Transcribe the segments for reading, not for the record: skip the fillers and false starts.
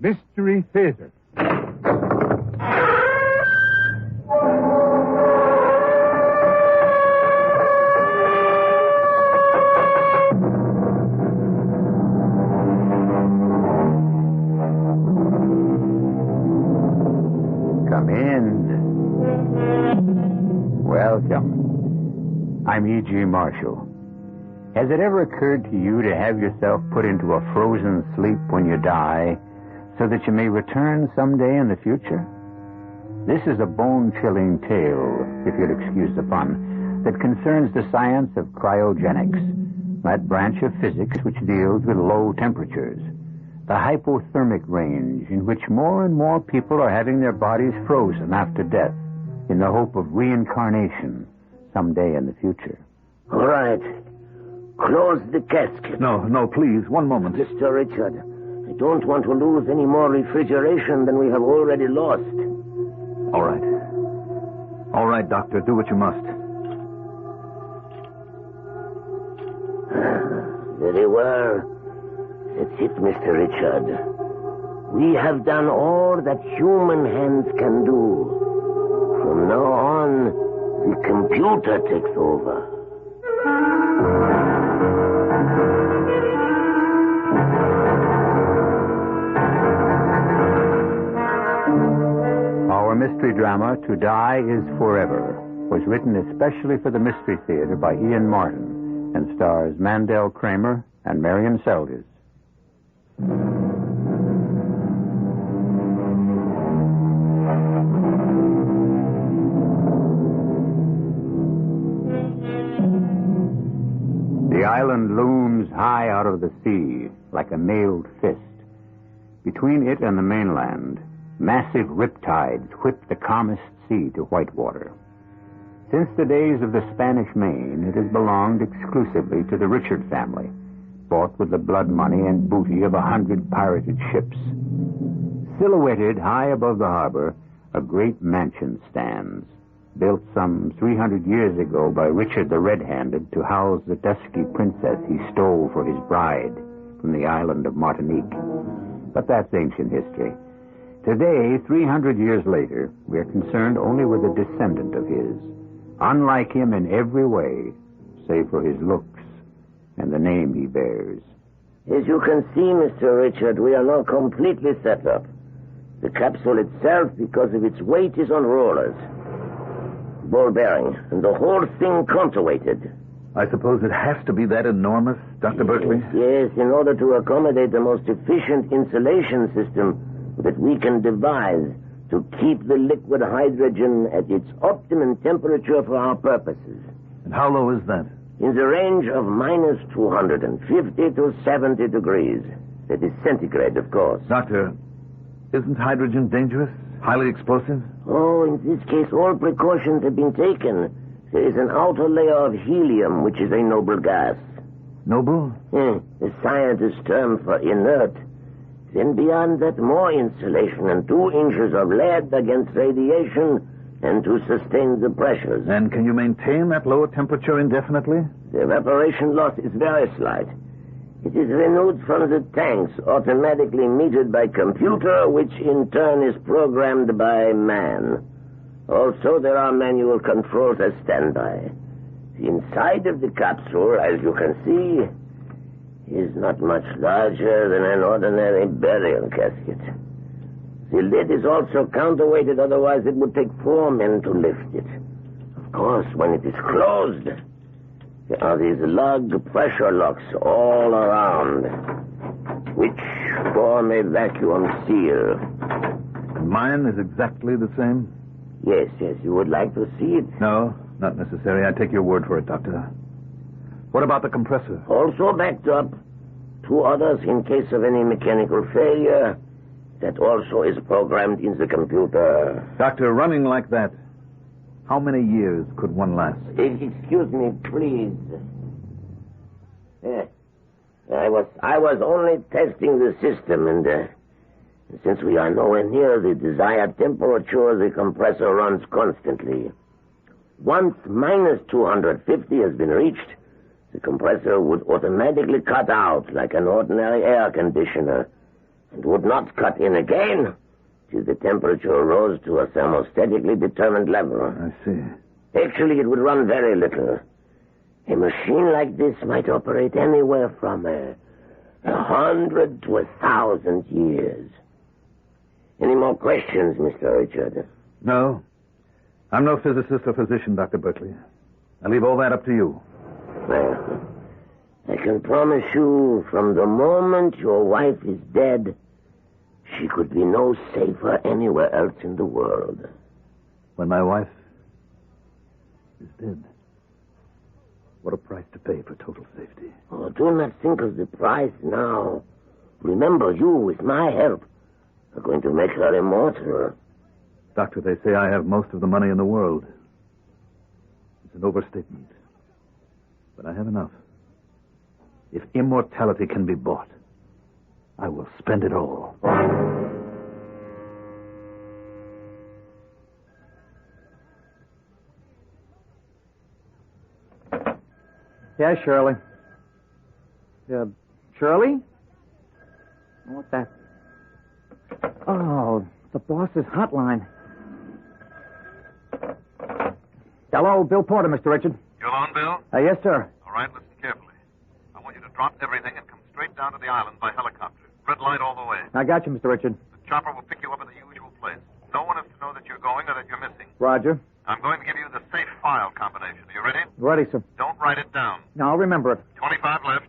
Mystery Theater. Come in. Welcome. I'm E.G. Marshall. Has it ever occurred to you to have yourself put into a frozen sleep when you die so that you may return someday in the future? This is a bone-chilling tale, if you'll excuse the pun, that concerns the science of cryogenics, that branch of physics which deals with low temperatures, the hypothermic range in which more and more people are having their bodies frozen after death in the hope of reincarnation someday in the future. All right. Close the casket. No, please. One moment. Mr. Richard, I don't want to lose any more refrigeration than we have already lost. All right. All right, Doctor. Do what you must. Very well. That's it, Mr. Richard. We have done all that human hands can do. From now on, the computer takes over. Our mystery drama, To Die Is Forever, was written especially for the Mystery Theater by Ian Martin and stars Mandel Kramer and Marion Seldes. The island looms high out of the sea like a mailed fist. Between it and the mainland, massive riptides whip the calmest sea to whitewater. Since the days of the Spanish Main, it has belonged exclusively to the Richard family, bought with the blood money and booty of 100 pirated ships. Silhouetted high above the harbor, a great mansion stands, built some 300 years ago by Richard the Red-Handed to house the dusky princess he stole for his bride from the island of Martinique. But that's ancient history. Today, 300 years later, we are concerned only with a descendant of his, unlike him in every way, save for his looks and the name he bears. As you can see, Mr. Richard, we are now completely set up. The capsule itself, because of its weight, is on rollers. Ball bearing, and the whole thing counterweighted. I suppose it has to be that enormous, Dr. Berkeley? Yes, in order to accommodate the most efficient insulation system that we can devise to keep the liquid hydrogen at its optimum temperature for our purposes. And how low is that? In the range of minus 250 to 70 degrees. That is centigrade, of course. Doctor, isn't hydrogen dangerous? Highly explosive? Oh, in this case, all precautions have been taken. There is an outer layer of helium, which is a noble gas. Noble? The scientist's term for inert. Then beyond that, more insulation and 2 inches of lead against radiation and to sustain the pressures. And can you maintain that lower temperature indefinitely? The evaporation loss is very slight. It is renewed from the tanks, automatically metered by computer, which in turn is programmed by man. Also, there are manual controls as standby. The inside of the capsule, as you can see, is not much larger than an ordinary burial casket. The lid is also counterweighted, otherwise it would take 4 men to lift it. Of course, when it is closed, there are these lug pressure locks all around, which form a vacuum seal. And mine is exactly the same? Yes, you would like to see it? No, not necessary. I take your word for it, Doctor. What about the compressor? Also backed up. 2 others in case of any mechanical failure. That also is programmed in the computer. Doctor, running like that, how many years could one last? Excuse me, please. I was only testing the system, and since we are nowhere near the desired temperature, the compressor runs constantly. Once minus 250 has been reached, the compressor would automatically cut out like an ordinary air conditioner, and would not cut in again till the temperature rose to a thermostatically determined level. I see. Actually, it would run very little. A machine like this might operate anywhere from 100 to 1,000 years. Any more questions, Mr. Richard? No. I'm no physicist or physician, Dr. Berkeley. I leave all that up to you. Well, I can promise you, from the moment your wife is dead, she could be no safer anywhere else in the world. When my wife is dead, what a price to pay for total safety. Oh, do not think of the price now. Remember, you, with my help, are going to make her immortal. Doctor, they say I have most of the money in the world. It's an overstatement. But I have enough. If immortality can be bought, I will spend it all. Yeah, Shirley. Shirley? What's that? Oh, the boss's hotline. Hello, Bill Porter, Mr. Richard. You alone, Bill? Yes, sir. All right, listen carefully. I want you to drop everything and come straight down to the island by helicopter. Red light all the way. I got you, Mr. Richard. The chopper will pick you up in the usual place. No one is to know that you're going or that you're missing. Roger. I'm going to give you the safe file combination. Are you ready? Ready, sir. Don't write it down. No, I'll remember it. 25 left,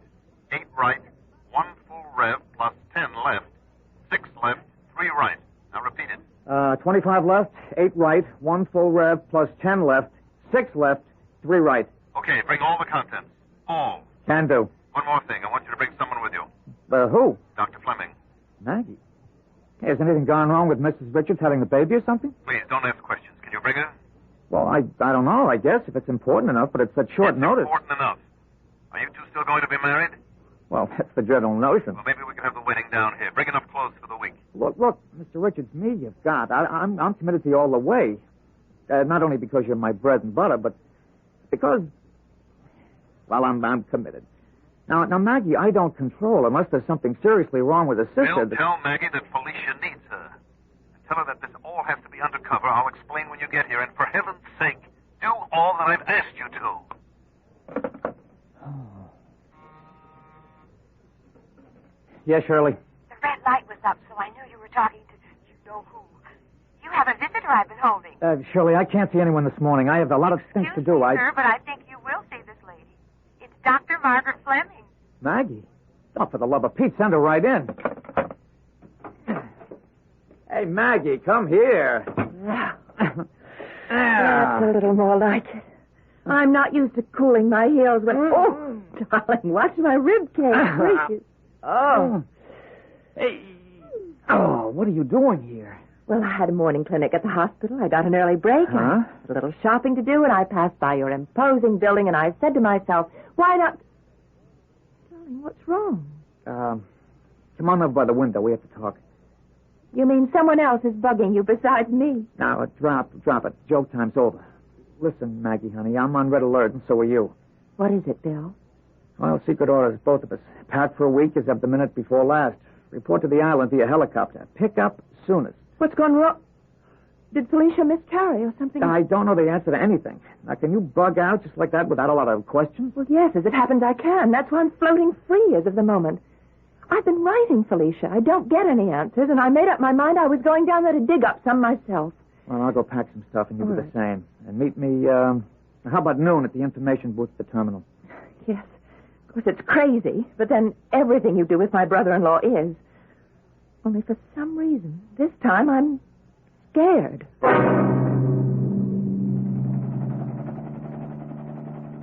8 right, 1 full rev plus 10 left, 6 left, 3 right. Now repeat it. 25 left, 8 right, 1 full rev, plus 10 left, 6 left, 3 right. Okay, bring all the contents. All. Can do. One more thing. I want you to bring someone with you. Who? Dr. Fleming. Maggie. Hey, has anything gone wrong with Mrs. Richards having the baby or something? Please, don't ask questions. Can you bring her? Well, I don't know, I guess, if it's important enough, but it's such short notice. Important enough. Are you two still going to be married? Well, that's the general notion. Well, maybe we can have the wedding down here. Bring enough clothes for the week. Look, Mr. Richards, me you've got. I'm committed to you all the way. Not only because you're my bread and butter, but because, well, I'm committed. Now, Maggie, I don't control unless there's something seriously wrong with her sister. Bill, tell Maggie that Felicia needs her. And tell her that this all has to be undercover. I'll explain when you get here. And for heaven's sake, do all that I've asked you to. Yes, Shirley. The red light was up, so I knew you were talking to you-know-who. You have a visitor I've been holding. Shirley, I can't see anyone this morning. I have a lot of things to do. Excuse me, sir, but I think you will see this lady. It's Dr. Margaret Fleming. Maggie? Oh, for the love of Pete, send her right in. Hey, Maggie, come here. That's a little more like it. I'm not used to cooling my heels when... Oh, darling, watch my rib cage. Oh. Hey. Oh, what are you doing here? Well, I had a morning clinic at the hospital. I got an early break. Huh? I had a little shopping to do, and I passed by your imposing building, and I said to myself, why not... Darling, what's wrong? Come on over by the window. We have to talk. You mean someone else is bugging you besides me? Now, drop it. Joke time's over. Listen, Maggie, honey, I'm on red alert, and so are you. What is it, Bill? Well, secret orders, both of us. Packed for a week as of the minute before last. Report to the island via helicopter. Pick up soonest. What's gone wrong? Did Felicia miscarry or something? I don't know the answer to anything. Now, can you bug out just like that without a lot of questions? Well, yes, as it happens, I can. That's why I'm floating free as of the moment. I've been writing Felicia. I don't get any answers, and I made up my mind I was going down there to dig up some myself. Well, I'll go pack some stuff, and you do the same. And meet me, how about noon at the information booth at the terminal? Yes. Of course, it's crazy, but then everything you do with my brother-in-law is. Only for some reason, this time I'm scared.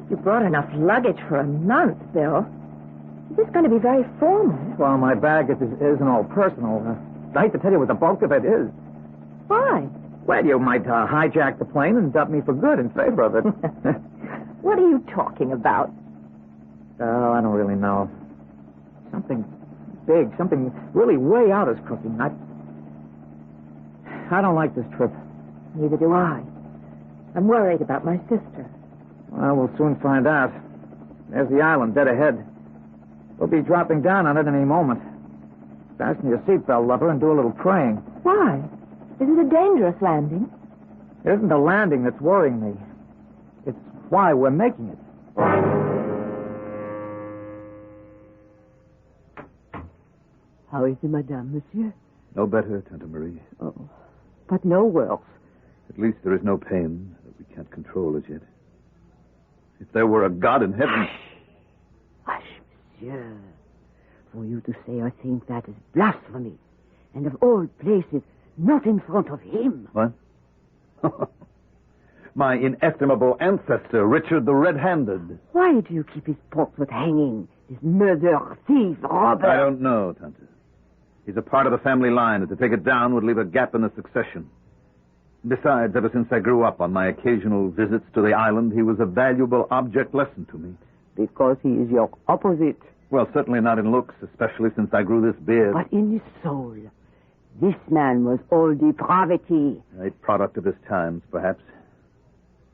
You brought enough luggage for a month, Bill. Is this going to be very formal? Well, my bag isn't all personal. I hate to tell you what the bulk of it is. Why? Well, you might hijack the plane and dump me for good in favor of it. What are you talking about? Oh, I don't really know. Something big, something really way out is cooking. I don't like this trip. Neither do I. I'm worried about my sister. Well, we'll soon find out. There's the island dead ahead. We'll be dropping down on it any moment. Fasten your seatbelt, lover, and do a little praying. Why? Is it a dangerous landing? It isn't the landing that's worrying me. It's why we're making it. How is it, madame, monsieur? No better, Tante Marie. Oh, but no worse. At least there is no pain that we can't control as yet. If there were a God in heaven... Hush, monsieur. For you to say or think that is blasphemy. And of all places, not in front of him. What? My inestimable ancestor, Richard the Red-Handed. Why do you keep his portrait hanging? This murderer, thief, robber. I don't know, Tante. He's a part of the family line, and to take it down would leave a gap in the succession. Besides, ever since I grew up on my occasional visits to the island, he was a valuable object lesson to me. Because he is your opposite. Well, certainly not in looks, especially since I grew this beard. But in his soul. This man was all depravity. A product of his times, perhaps.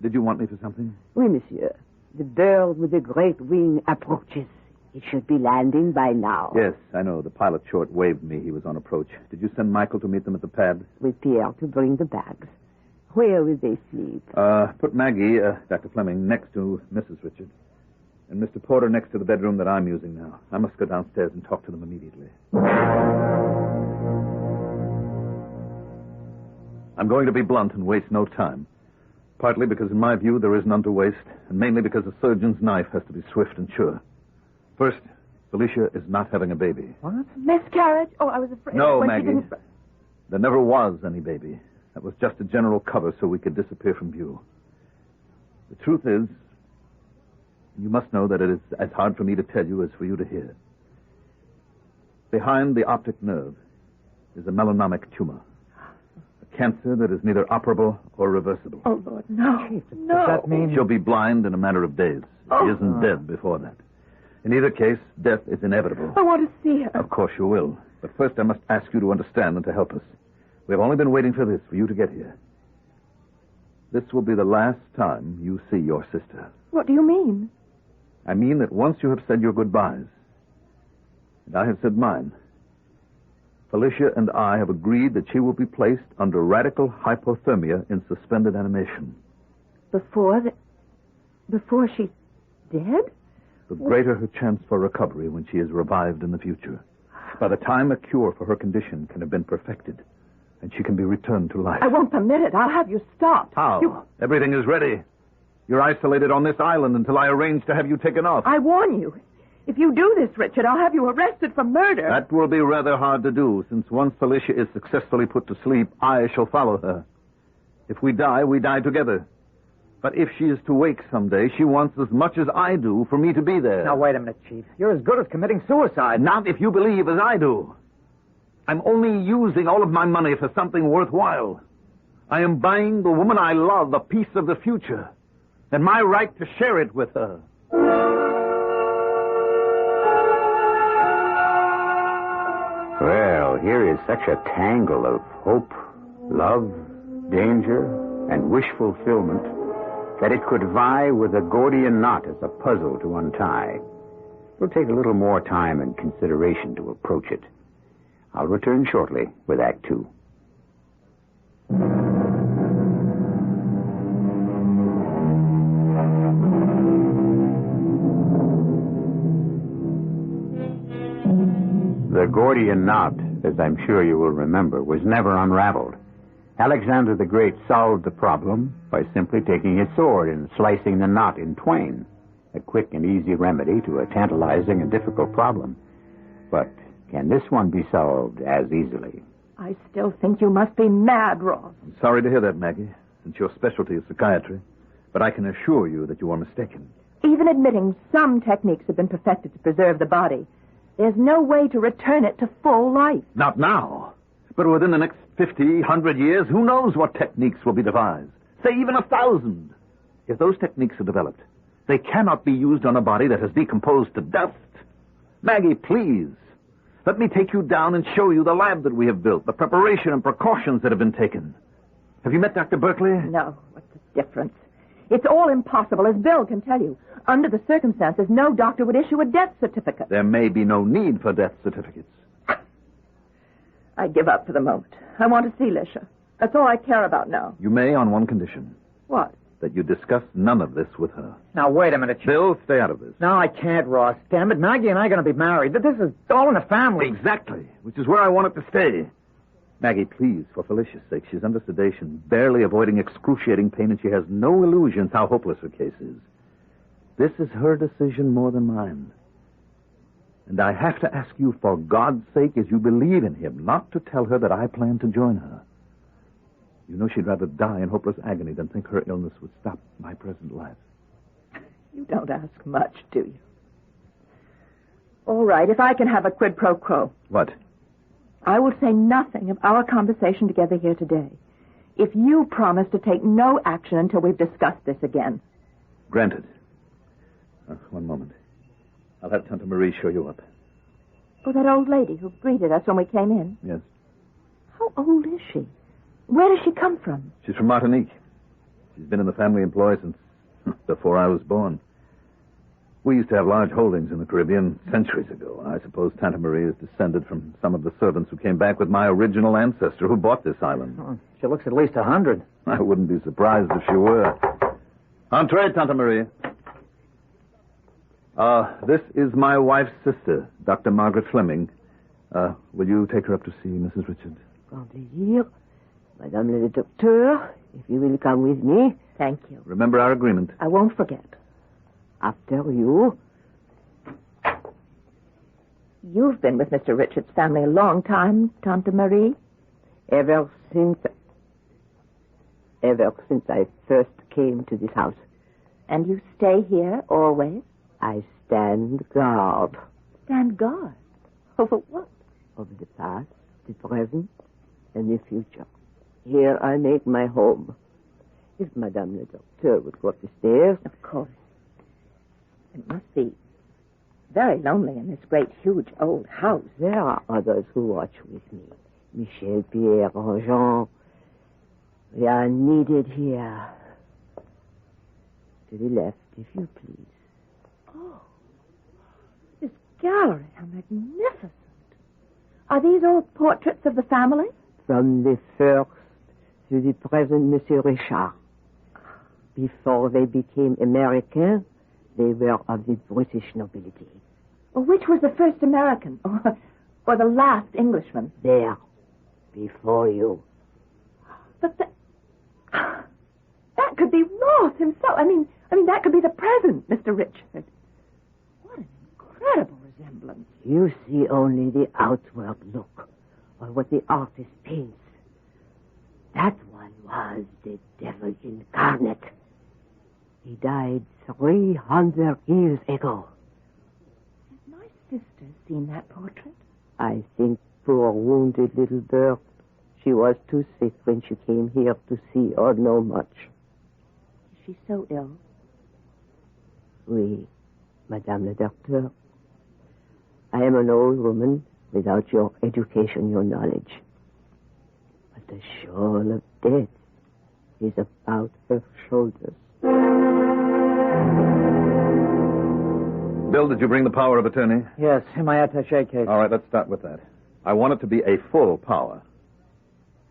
Did you want me for something? Oui, monsieur. The bird with the great wing approaches. It should be landing by now. Yes, I know. The pilot short waved me he was on approach. Did you send Michael to meet them at the pad? With Pierre to bring the bags. Where will they sleep? Put Maggie, Dr. Fleming, next to Mrs. Richard. And Mr. Porter next to the bedroom that I'm using now. I must go downstairs and talk to them immediately. I'm going to be blunt and waste no time. Partly because, in my view, there is none to waste, and mainly because a surgeon's knife has to be swift and sure. First, Felicia is not having a baby. What? Miscarriage? Oh, I was afraid. No, when Maggie. There never was any baby. That was just a general cover so we could disappear from view. The truth is, you must know that it is as hard for me to tell you as for you to hear. Behind the optic nerve is a melanemic tumor. A cancer that is neither operable or reversible. Oh, Lord, no. No. Does that mean... She'll be blind in a matter of days. She isn't dead before that. In either case, death is inevitable. I want to see her. Of course you will. But first I must ask you to understand and to help us. We have only been waiting for this, for you to get here. This will be the last time you see your sister. What do you mean? I mean that once you have said your goodbyes, and I have said mine, Felicia and I have agreed that she will be placed under radical hypothermia in suspended animation. Before she's dead? The greater her chance for recovery when she is revived in the future. By the time a cure for her condition can have been perfected, and she can be returned to life. I won't permit it. I'll have you stopped. How? Everything is ready. You're isolated on this island until I arrange to have you taken off. I warn you. If you do this, Richard, I'll have you arrested for murder. That will be rather hard to do, since once Felicia is successfully put to sleep, I shall follow her. If we die together. But if she is to wake someday, she wants as much as I do for me to be there. Now, wait a minute, Chief. You're as good as committing suicide. Not if you believe as I do. I'm only using all of my money for something worthwhile. I am buying the woman I love a piece of the future, and my right to share it with her. Well, here is such a tangle of hope, love, danger, and wish fulfillment that it could vie with a Gordian knot as a puzzle to untie. It'll take a little more time and consideration to approach it. I'll return shortly with Act 2. The Gordian knot, as I'm sure you will remember, was never unraveled. Alexander the Great solved the problem by simply taking his sword and slicing the knot in twain. A quick and easy remedy to a tantalizing and difficult problem. But can this one be solved as easily? I still think you must be mad, Ross. I'm sorry to hear that, Maggie, since your specialty is psychiatry. But I can assure you that you are mistaken. Even admitting some techniques have been perfected to preserve the body, there's no way to return it to full life. Not now. But within the next 50, 100 years, who knows what techniques will be devised? Say even 1,000. If those techniques are developed, they cannot be used on a body that has decomposed to dust. Maggie, please, let me take you down and show you the lab that we have built, the preparation and precautions that have been taken. Have you met Dr. Berkeley? No. What's the difference? It's all impossible, as Bill can tell you. Under the circumstances, no doctor would issue a death certificate. There may be no need for death certificates. I give up for the moment. I want to see Lisha. That's all I care about now. You may on one condition. What? That you discuss none of this with her. Now, wait a minute. Bill, stay out of this. No, I can't, Ross. Damn it. Maggie and I are going to be married. This is all in the family. Exactly. Which is where I want it to stay. Maggie, please, for Felicia's sake. She's under sedation, barely avoiding excruciating pain, and she has no illusions how hopeless her case is. This is her decision more than mine. And I have to ask you, for God's sake, as you believe in him, not to tell her that I plan to join her. You know she'd rather die in hopeless agony than think her illness would stop my present life. You don't ask much, do you? All right, if I can have a quid pro quo. What? I will say nothing of our conversation together here today. If you promise to take no action until we've discussed this again. Granted. One moment. I'll have Tante Marie show you up. Oh, that old lady who greeted us when we came in? Yes. How old is she? Where does she come from? She's from Martinique. She's been in the family employ since before I was born. We used to have large holdings in the Caribbean centuries ago. I suppose Tante Marie is descended from some of the servants who came back with my original ancestor who bought this island. Oh, she looks at least 100. I wouldn't be surprised if she were. Entree, Tante Marie. This is my wife's sister, Dr. Margaret Fleming. Will you take her up to see Mrs. Richard? Grand plaisir. Madame le Docteur, if you will come with me. Thank you. Remember our agreement. I won't forget. After you. You've been with Mr. Richard's family a long time, Tante Marie. Ever since I first came to this house. And you stay here always? I stand guard. Stand guard? Over what? Over the past, the present, and the future. Here I make my home. If Madame le Docteur would go up the stairs. Of course. It must be very lonely in this great, huge, old house. There are others who watch with me. Michel, Pierre, Jean. We are needed here. To the left, if you please. Oh, this gallery, how magnificent. Are these all portraits of the family? From the first to the present, Monsieur Richard. Before they became American, they were of the British nobility. Well, which was the first American? Or the last Englishman? There. Before you. But that could be Ross himself. I mean, that could be the present, Mr. Richard. What an incredible resemblance. You see only the outward look, or what the artist paints. That one was the devil incarnate. He died 300 years ago. Has my sister seen that portrait? I think poor wounded little bird. She was too sick when she came here to see or know much. Is she so ill? Oui, Madame le Docteur. I am an old woman without your education, your knowledge. But the shawl of death is about her shoulders. Bill, did you bring the power of attorney? Yes, in my attaché case. All right, let's start with that. I want it to be a full power.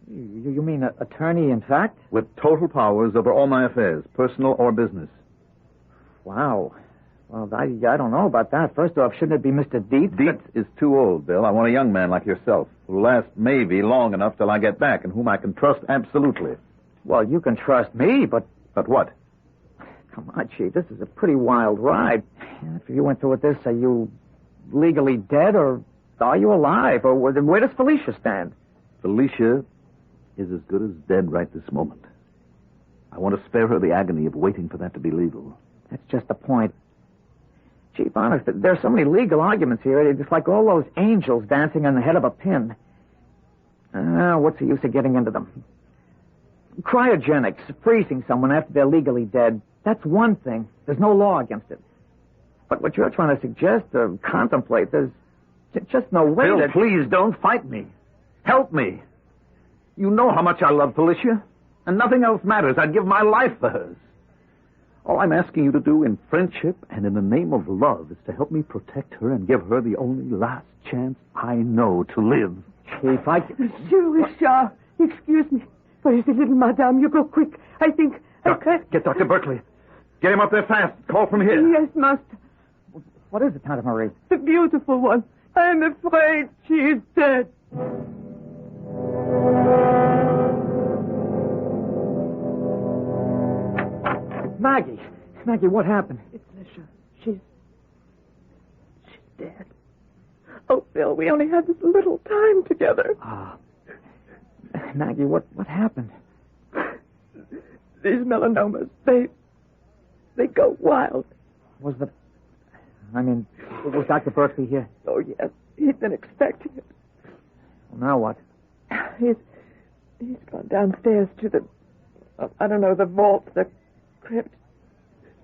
You mean attorney, in fact? With total powers over all my affairs, personal or business. Wow. Well, I don't know about that. First off, shouldn't it be Mr. Dietz? Dietz is too old, Bill. I want a young man like yourself, who'll last maybe long enough till I get back, and whom I can trust absolutely. Well, you can trust me, but... But what? Come on, Chief. This is a pretty wild ride. After you went through with this, are you legally dead, or are you alive? Or where does Felicia stand? Felicia is as good as dead right this moment. I want to spare her the agony of waiting for that to be legal. That's just the point. Chief, honest, there are so many legal arguments here. It's like all those angels dancing on the head of a pin. What's the use of getting into them? Cryogenics, freezing someone after they're legally dead, that's one thing. There's no law against it. But what you're trying to suggest or contemplate, there's just no way Bill, that... please don't fight me. Help me. You know how much I love Felicia, and nothing else matters. I'd give my life for hers. All I'm asking you to do in friendship and in the name of love is to help me protect her and give her the only last chance I know to live. Keith. Monsieur Richard, excuse me. Where is the little madame? You go quick. I think... Get Dr. Berkeley. Get him up there fast. Call from here. Yes, master. What is it, Tante Marie? The beautiful one. I'm afraid she is dead. Maggie, what happened? It's Lisha. She's dead. Oh, Bill, we only had this little time together. Maggie, what happened? These melanomas, they go wild. Was Dr. Berkeley here? Oh, yes. He'd been expecting it. Well, now what? He's gone downstairs to the vault, the crypt,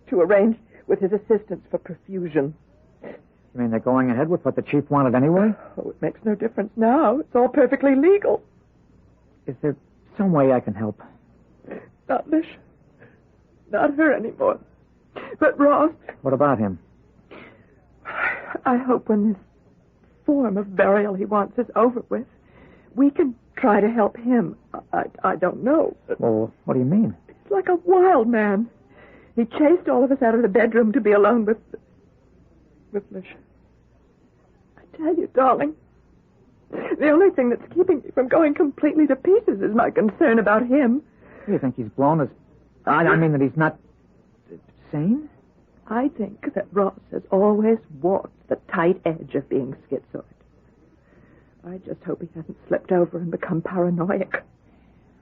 to arrange with his assistants for perfusion. You mean they're going ahead with what the chief wanted anyway? Oh, it makes no difference now. It's all perfectly legal. Is there some way I can help? Not Lish. Not her anymore. But Ross. What about him? I hope when this form of burial he wants is over with, we can try to help him. I don't know. Well, what do you mean? He's like a wild man. He chased all of us out of the bedroom to be alone with Lish. I tell you, darling, the only thing that's keeping me from going completely to pieces is my concern about him. You think he's blown his... I mean that he's not sane? I think that Ross has always walked the tight edge of being schizoid. I just hope he hasn't slipped over and become paranoid.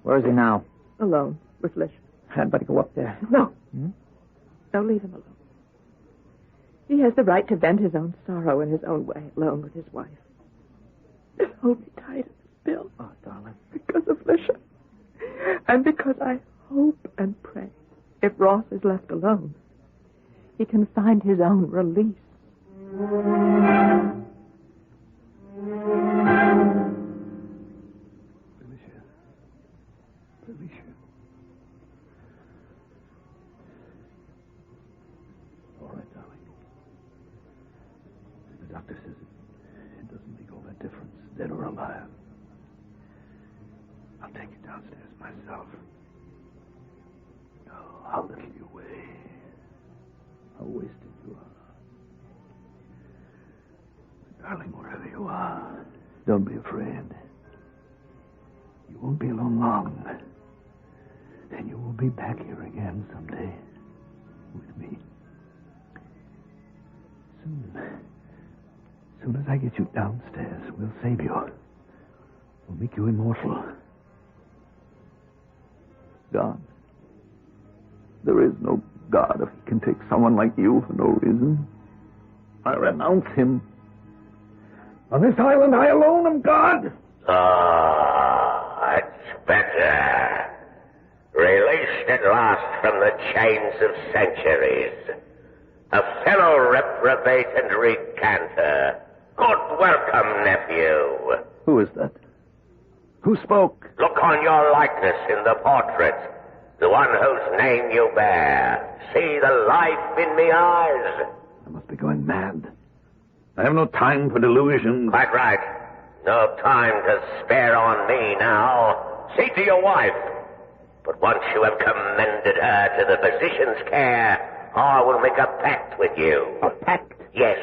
Where is he now? Alone with Lish. I'd better go up there. No. No, leave him alone. He has the right to vent his own sorrow in his own way, alone with his wife. Just hold me tight, Bill. Oh, darling. Because of Lisha. And because I hope and pray, if Ross is left alone, he can find his own release. Felicia. All right, darling. The doctor says it doesn't make all that difference, dead or alive. I'll take you downstairs myself. Oh, how little you weigh. How wasted you are. Darling, wherever you are, don't be afraid. You won't be alone long. And you will be back here again someday with me. Soon as I get you downstairs, we'll save you. We'll make you immortal. God. There is no God if he can take someone like you for no reason. I renounce him. On this island, I alone am God. That's better. Released at last from the chains of centuries. A fellow reprobate and recanter. Good welcome, nephew. Who is that? Who spoke? Look on your likeness in the portrait. The one whose name you bear. See the life in me eyes. I must be going mad. I have no time for delusions. Quite right. No time to spare on me now. See to your wife. But once you have commended her to the physician's care, I will make a pact with you. A pact? Yes.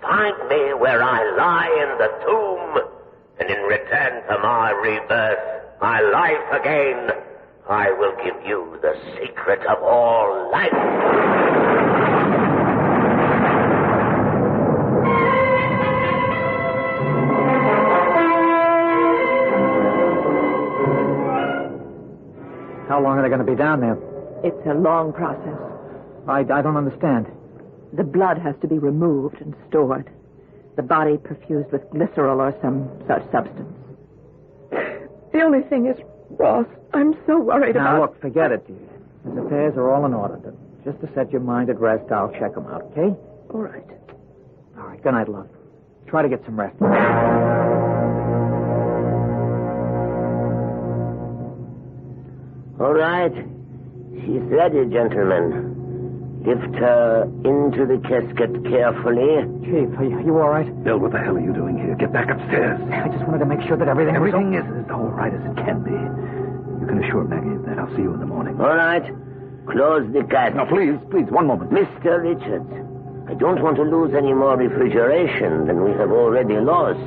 Find me where I lie in the tomb, and in return for my rebirth, my life again, I will give you the secret of all life. How long are they going to be down there? It's a long process. I don't understand. The blood has to be removed and stored. The body perfused with glycerol or some such substance. The only thing is, Ross, I'm so worried about... Now, look, forget it, dear. His affairs are all in order. Just to set your mind at rest, I'll check them out, okay? All right. All right, good night, love. Try to get some rest. All right. She's ready, gentlemen. Lift her into the casket carefully. Chief, are you all right? Bill, what the hell are you doing here? Get back upstairs. I just wanted to make sure that everything is as all right as it can be. You can assure Maggie of that. I'll see you in the morning. All right. Close the casket. Now, please, one moment. Mr. Richards, I don't want to lose any more refrigeration than we have already lost.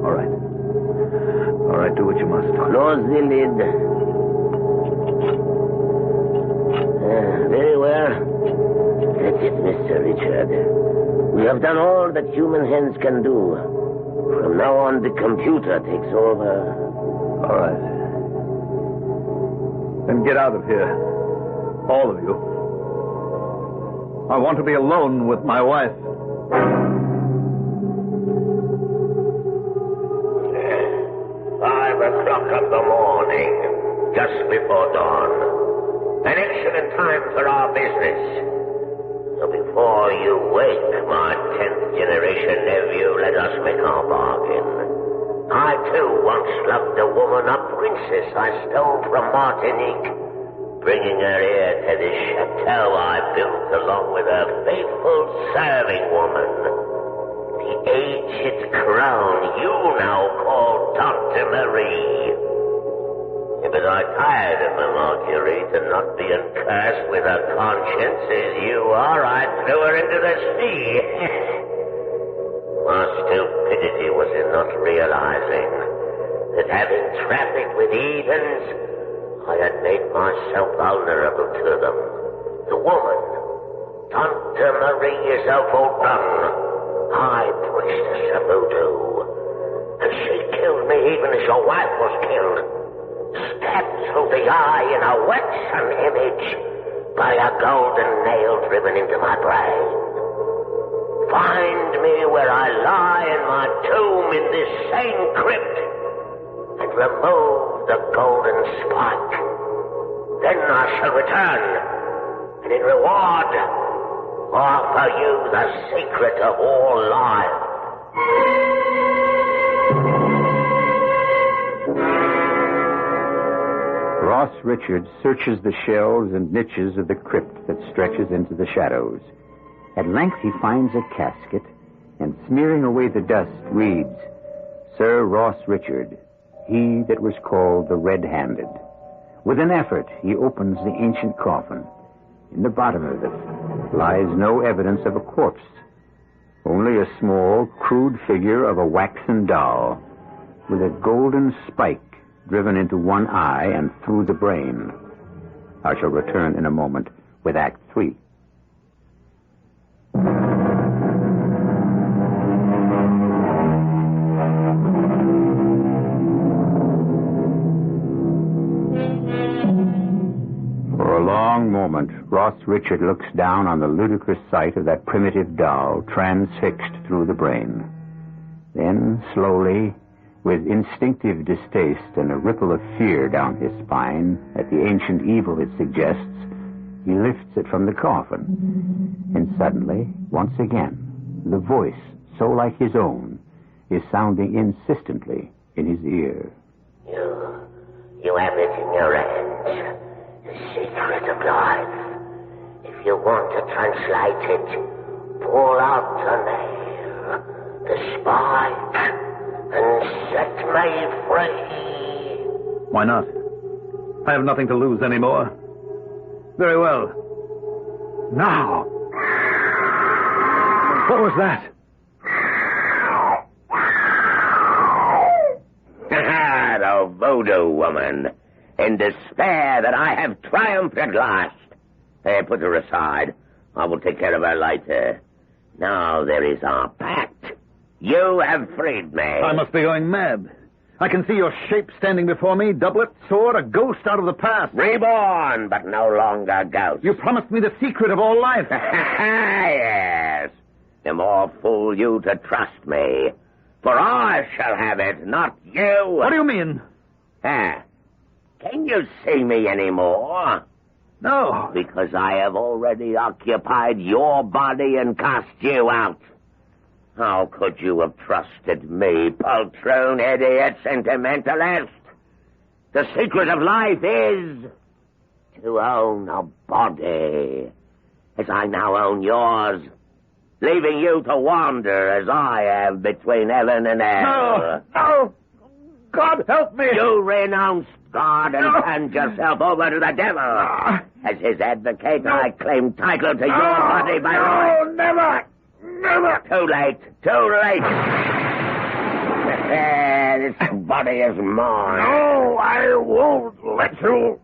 All right. All right, do what you must. Close the lid. Very well. That's it, Mr. Richard. We have done all that human hands can do. From now on, the computer takes over. All right. Then get out of here. All of you. I want to be alone with my wife. 5 o'clock of the morning, just before dawn. An excellent time for our business. So before you wake, my 10th generation nephew, let us make our bargain. I, too, once loved a woman, a princess I stole from Martinique, bringing her here to the chateau I built along with her faithful serving woman. The aged crone you now call Dr. Marie. But I tired of her, Marguerite, and not being cursed with her conscience as you are, I threw her into the sea. My stupidity was in not realizing that having trafficked with heathens, I had made myself vulnerable to them. The woman, Dr. Marie, is a Vaudin, high priestess of voodoo. And she killed me even as your wife was killed. Stabbed through the eye in a waxen image by a golden nail driven into my brain. Find me where I lie in my tomb in this same crypt and remove the golden spike. Then I shall return and in reward offer you the secret of all life. Ross Richards searches the shelves and niches of the crypt that stretches into the shadows. At length he finds a casket, and smearing away the dust, reads, Sir Ross Richard, he that was called the Red-Handed. With an effort, he opens the ancient coffin. In the bottom of it lies no evidence of a corpse, only a small, crude figure of a waxen doll with a golden spike driven into one eye and through the brain. I shall return in a moment with Act 3. For a long moment, Ross Richard looks down on the ludicrous sight of that primitive doll transfixed through the brain. Then, slowly, with instinctive distaste and a ripple of fear down his spine at the ancient evil it suggests, he lifts it from the coffin. And suddenly, once again, the voice, so like his own, is sounding insistently in his ear. You have it in your hands, the secret of life. If you want to translate it, pull out the nail, the spike, and set me free. Why not? I have nothing to lose anymore. Very well. Now. What was that? The voodoo woman. In despair that I have triumphed at last. Hey, put her aside. I will take care of her later. Now there is our pact. You have freed me. I must be going mad. I can see your shape standing before me, doublet, sword, a ghost out of the past. Reborn, but no longer ghost. You promised me the secret of all life. Yes. The more fool you to trust me. For I shall have it, not you. What do you mean? Can you see me anymore? No. Because I have already occupied your body and cast you out. How could you have trusted me, poltroon, idiot, sentimentalist? The secret of life is to own a body. as I now own yours, leaving you to wander as I have between heaven and hell. No! God help me! You renounced God and hand yourself over to the devil. As his advocate, I claim title to your body by right. No, never! Never! Too late. This body is mine. No, I won't let you.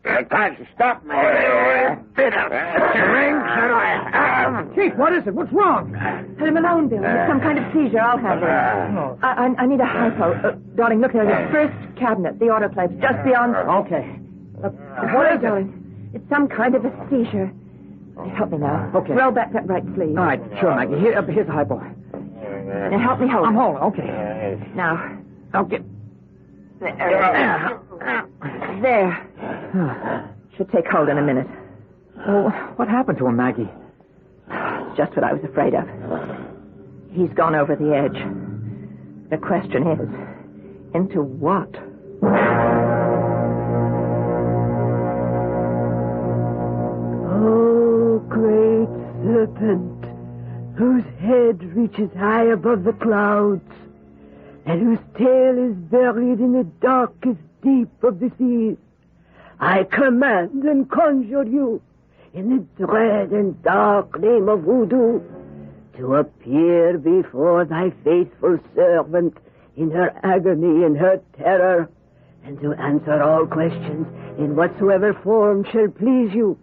You can't stop me. Bit of strength that I have. Chief, what is it? What's wrong? Let him alone, Bill. It's some kind of seizure. I'll handle it. I need a hypo. Darling, look there. The first cabinet, the autoclave's just beyond. Okay. What is it, darling? It's some kind of a seizure. Help me now. Okay. Roll back that right sleeve. All right, sure, Maggie. Here's the hypo. Now help me hold. I'm holding. Okay. Now. Okay. There. Should take hold in a minute. Well, what happened to him, Maggie? It's just what I was afraid of. He's gone over the edge. The question is, into what? Oh, great serpent, whose head reaches high above the clouds, and whose tail is buried in the darkest deep of the seas, I command and conjure you, in the dread and dark name of voodoo, to appear before thy faithful servant in her agony and her terror, and to answer all questions in whatsoever form shall please you,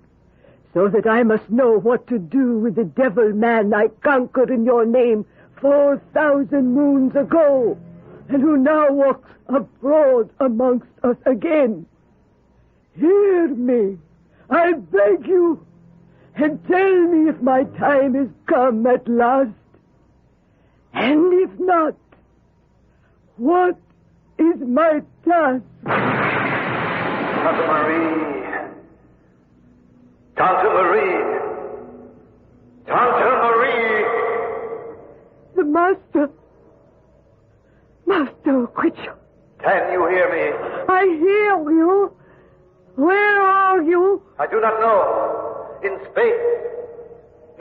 so that I must know what to do with the devil man I conquered in your name 4,000 moons ago, and who now walks abroad amongst us again. Hear me, I beg you, and tell me if my time is come at last. And if not, what is my task? Tante Marie! Tante Marie! Tante Marie! The master. Master Quitch. Can you hear me? I hear you. Where are you? I do not know. In space.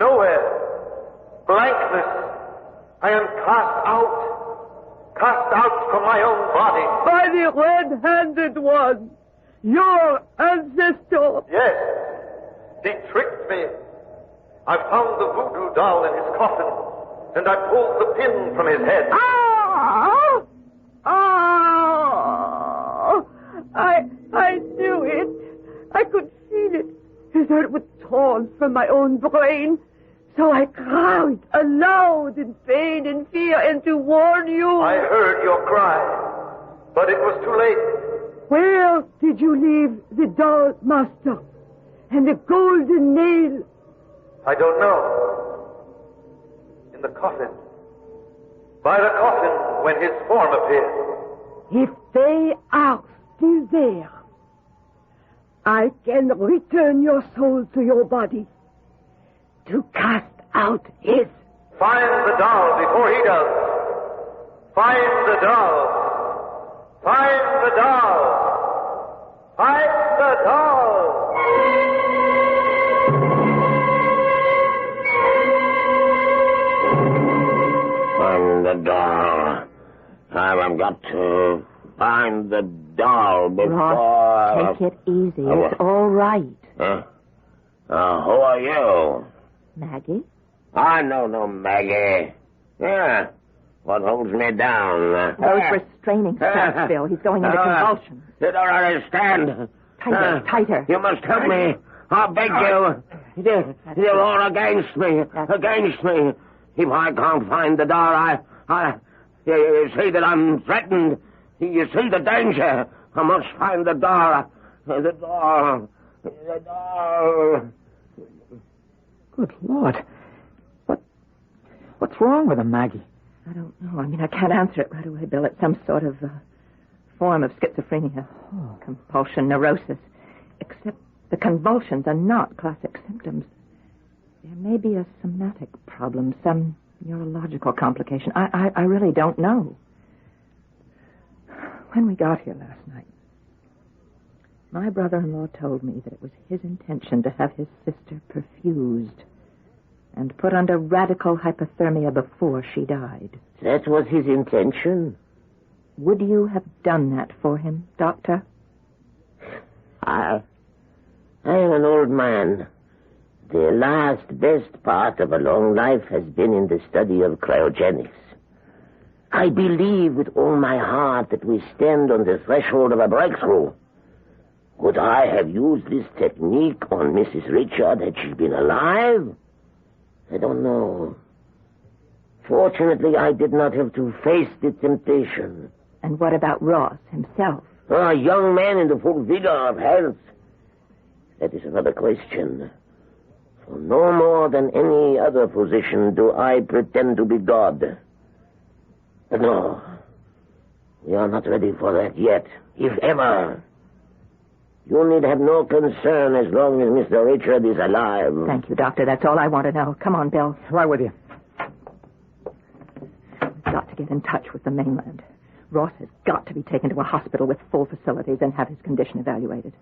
Nowhere. Blankness. I am cast out. Cast out from my own body. By the red-handed one. Your ancestor. Yes. He tricked me. I found the voodoo doll in his coffin, and I pulled the pin from his head. Ah! Ah! I knew it. I could feel it. His heart was torn from my own brain. So I cried aloud in pain and fear and to warn you. I heard your cry, but it was too late. Where did you leave the doll, master? And the golden nail? I don't know. In the coffin. By the coffin when his form appeared. If they are still there, I can return your soul to your body to cast out his. Find the doll before he does. Find the doll. Find the doll. Find the doll. Find the doll. I've got to find the doll before... Ross, take it easy. It's all right. Huh? Who are you? Maggie? I know no Maggie. Yeah. What holds me down? Those restraining straps, Bill. He's going into convulsions. You don't understand. Tighter. You must help me. I beg you. You're all against me. Against me. If I can't find the doll, you see that I'm threatened. You see the danger. I must find the doll. The doll. The doll. Good Lord. What's wrong with him, Maggie? I don't know. I mean, I can't answer it right away, Bill. It's some sort of form of schizophrenia. Compulsion, neurosis. Except the convulsions are not classic symptoms. There may be a somatic problem, some neurological complication. I really don't know. When we got here last night, My brother-in-law told me that it was his intention to have his sister perfused and put under radical hypothermia before she died. That was his intention? Would you have done that for him, Doctor? I am an old man. The last best part of a long life has been in the study of cryogenics. I believe with all my heart that we stand on the threshold of a breakthrough. Would I have used this technique on Mrs. Richard had she been alive? I don't know. Fortunately, I did not have to face the temptation. And what about Ross himself? A young man in the full vigor of health. That is another question. For no more than any other position do I pretend to be God. But no, we are not ready for that yet, if ever. You need have no concern as long as Mr. Richard is alive. Thank you, Doctor. That's all I want to know. Come on, Bill. Right with you. We've got to get in touch with the mainland. Ross has got to be taken to a hospital with full facilities and have his condition evaluated.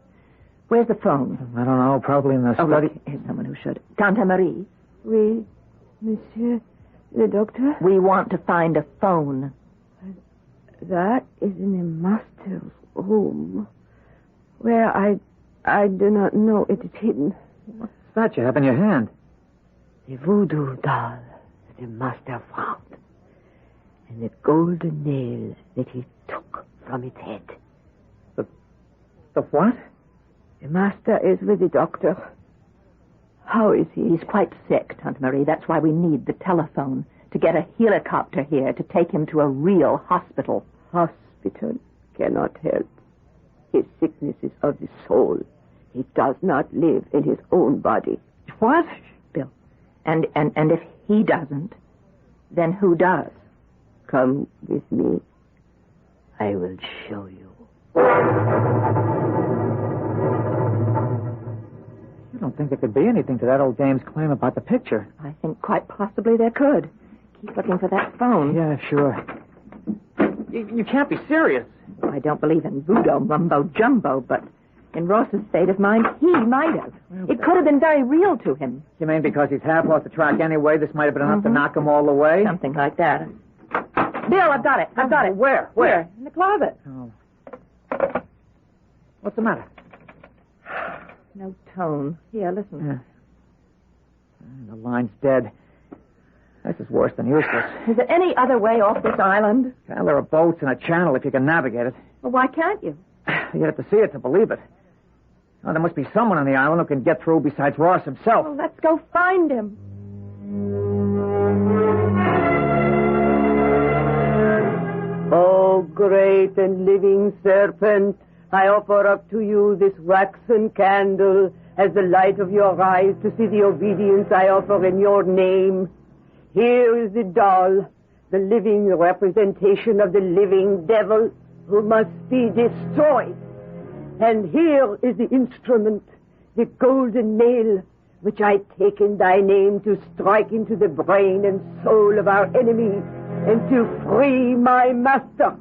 Where's the phone? I don't know. Probably in the study. Look, here's someone who should. Tante Marie. Oui, monsieur the doctor? We want to find a phone. That is in the master's room, where I do not know it is hidden. What's that you have in your hand? The voodoo doll the master found, and the golden nail that he took from its head. The what? The master is with the doctor. How is he? He's quite sick, Tante Marie. That's why we need the telephone, to get a helicopter here to take him to a real hospital. Hospital cannot help. His sickness is of the soul. He does not live in his own body. What? Bill. And if he doesn't, then who does? Come with me. I will show you. You don't think there could be anything to that old dame's claim about the picture? I think quite possibly there could. Keep looking for that phone. Yeah, sure. You can't be serious. I don't believe in voodoo mumbo-jumbo, but in Ross's state of mind, he might have. It could have been very real to him. You mean because he's half off the track anyway, this might have been enough to knock him all the way? Something like that. Bill, I've got it. I've got it. Where? Here, in the closet. Oh. What's the matter? No tone. Here, listen. Yeah. The line's dead. This is worse than useless. Is there any other way off this island? Well, there are boats and a channel if you can navigate it. Well, why can't you? You have to see it to believe it. Oh, there must be someone on the island who can get through besides Ross himself. Well, let's go find him. Oh, great and living serpent, I offer up to you this waxen candle as the light of your eyes to see the obedience I offer in your name. Here is the doll, the living representation of the living devil who must be destroyed. And here is the instrument, the golden nail, which I take in thy name to strike into the brain and soul of our enemy and to free my master.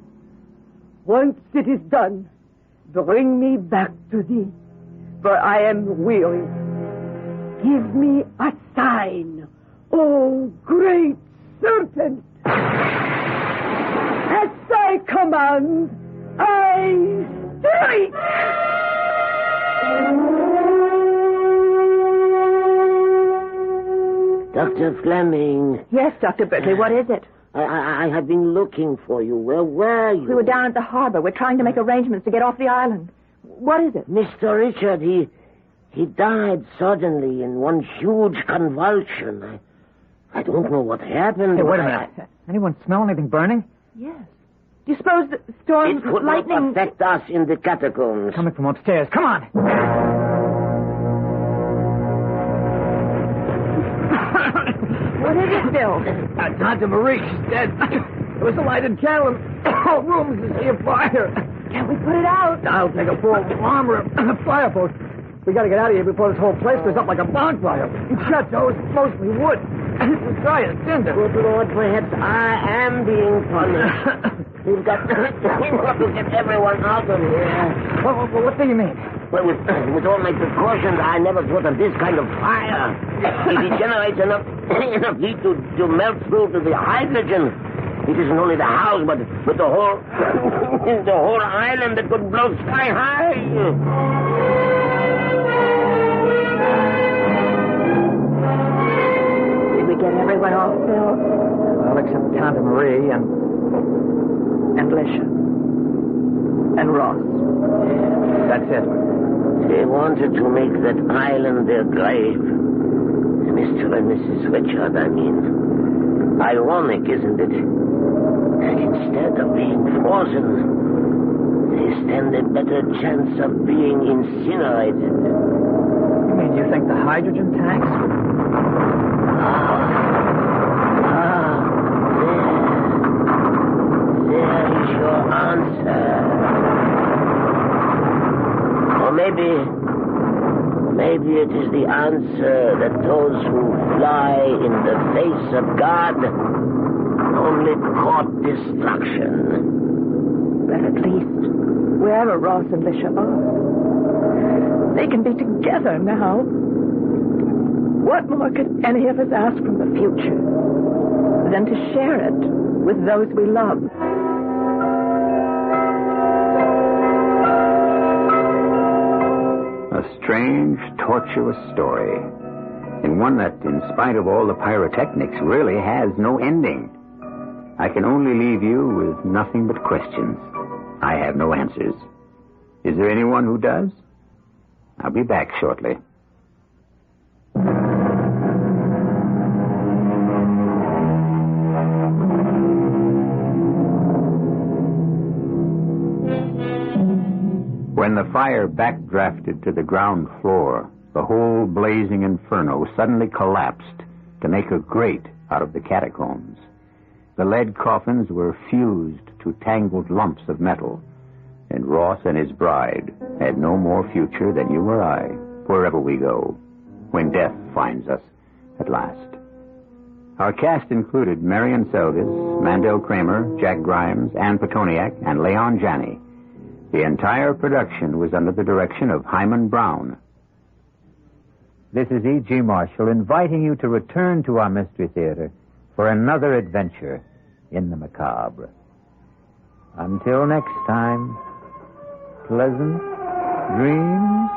Once it is done, bring me back to thee, for I am weary. Give me a sign, O great serpent. At thy command, I strike! Dr. Fleming. Yes, Dr. Berkeley, what is it? I have been looking for you. Where were you? We were down at the harbor. We're trying to make arrangements to get off the island. What is it? Mr. Richard, he died suddenly in one huge convulsion. I don't know what happened. Hey, wait a minute. Anyone smell anything burning? Yes. Do you suppose the storm, It could lightning... not affect us in the catacombs. Coming from upstairs. Come on. What is it, Bill? Tante Marie, she's dead. There was a lighted candle in the whole room is a sea of fire. Can't we put it out? I'll take a full armor and a fire boat. We gotta get out of here before this whole place goes up like a bonfire. It's chateau is mostly wood. It's dry as tinder. Good Lord, perhaps I am being punished. We've got to get everyone out of here. What do you mean? Well, with all my precautions, I never thought of this kind of fire. It generates enough heat to melt through to the hydrogen. It isn't only the house, but the whole the whole island that could blow sky high. Did we get everyone off, Bill? Well, except Tante Marie and Lisha. And Ross. That's it. They wanted to make that island their grave. Mr. and Mrs. Richard, I mean. Ironic, isn't it? Instead of being frozen, they stand a better chance of being incinerated. You mean you think the hydrogen tanks? There is your answer. Or maybe it is the answer that those who fly in the face of God only court destruction. But at least, wherever Ross and Lisha are, they can be together now. What more could any of us ask from the future than to share it with those we love? A strange, tortuous story. And one that, in spite of all the pyrotechnics, really has no ending. I can only leave you with nothing but questions. I have no answers. Is there anyone who does? I'll be back shortly. When the fire backdrafted to the ground floor, the whole blazing inferno suddenly collapsed to make a grate out of the catacombs. The lead coffins were fused to tangled lumps of metal, and Ross and his bride had no more future than you or I, wherever we go, when death finds us at last. Our cast included Marion Seldes, Mandel Kramer, Jack Grimes, Ann Petoniak, and Leon Janney. The entire production was under the direction of Hyman Brown. This is E.G. Marshall inviting you to return to our Mystery Theater for another adventure in the macabre. Until next time, pleasant dreams.